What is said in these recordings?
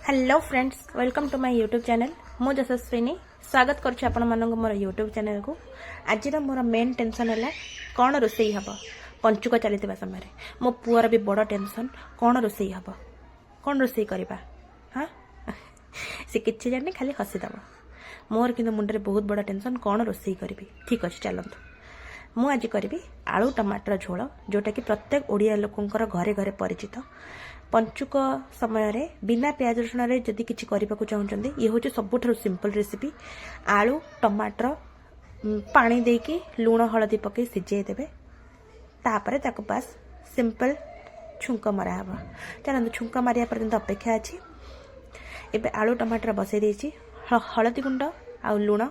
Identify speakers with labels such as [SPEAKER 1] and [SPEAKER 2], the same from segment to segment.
[SPEAKER 1] Hello friends, welcome to my YouTube channel. मु यशस्विनी स्वागत करुच्ची आपण मानक मोर यूट्यूब चैनल को। आज मोर मेन टेंशन है कौन रोसई हम पंचुक चली समय मो पुअर भी बड़ टेंशन कौन रोसई हम कौन रोसई करवा। हाँ सी किसी जाने खाली हसीदब मोर कि मुंडे बहुत बड़ टेंशन कौन रोसई करी। ठीक अच्छे चलतु मु आज करी आलू टमाटर झोल जोटा कि प्रत्येक ओडिया लोकंकर घरे घरे परिचित। पंचुक समय रे बिना प्याज रसुण रे जदि किछि करबा को चाहुचंदी ये होचे सबुठारु सिंपल रेसिपी। आलू टमाटर पानी देकी लूण हळदी पके सिझे देबे, तापरे ताको बस सिंपल छुंक मरा हबो। चलंतु छुंक मारिया पर्यंत अपेक्षा अछि। एबे आलू टमाटर बसै देछि, हळदी गुंड आ लूण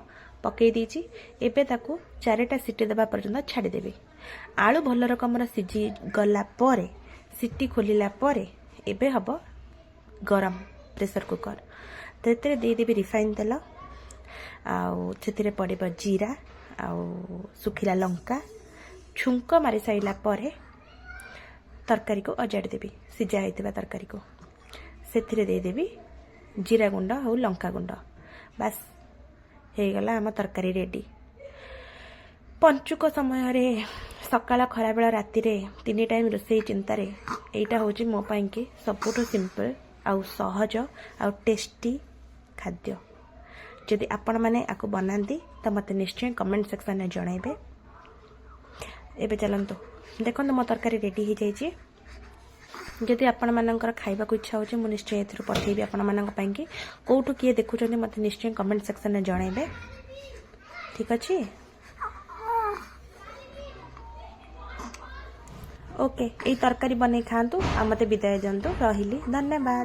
[SPEAKER 1] पकई देछि। एबे ताको 4टा सीटी देबा पर्यंत छाडी देबे। आलू भल रकम सिझी गला परे सीटी खोलिला परे एबे हबो गरम प्रेशर कुकर। तेरे दे देबी रिफाइन तेल आउ सेतिरे पड़िबो जीरा आउ सुखिला लंका। छुंक मारी साइला परे तरकारी को अजाड़ी देबी। सिझा होइतिबा तरकारी को सेतिरे दे देबी जीरा गुंड आउ लंका गुंड। बस हे गला हम तरकारी रेडी। पंचुक समय रे सकाळ खराबेला राति रे 3 टाइम रोसई चिंतार एटा होची मो पाई के सबुठो सिंपल आउ सहज आउ टेस्टी खाद्य। जदि आपण माने आको बनांती तो मते निश्चय कमेंट सेक्शन में जणाइबे। एबे चलंतु देखंतु मो तरकारी रेडी हो जाइए। जदि आपण मानकर खाइबा को इच्छा होची मु निश्चय एथरो पठेबी आपण मानक पाई के। कोठु किए देखुचंदी मते निश्चय कमेंट सेक्शन में जणाइबे। ठीक अछि। ओके, यही तरकारी बने खातु आ मते विदाय जंतु। रहिली, धन्यवाद।